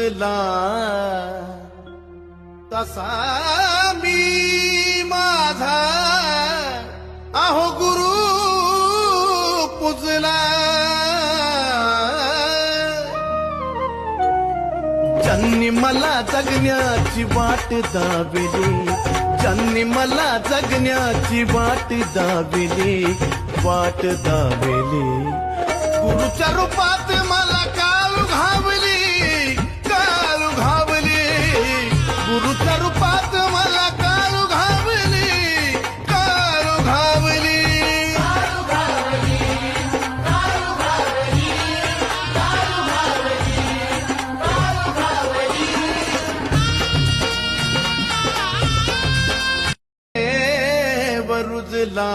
रुजला तसा मी माझा अहो गुरु पुजला ज्यांनी मला जगण्याची वाट दाविली ज्यांनी मला जगण्याची वाट दाविली गुरुच्या रूपात मला काळू घावली गुरुच्या रूपात मला काळू घावली रुजला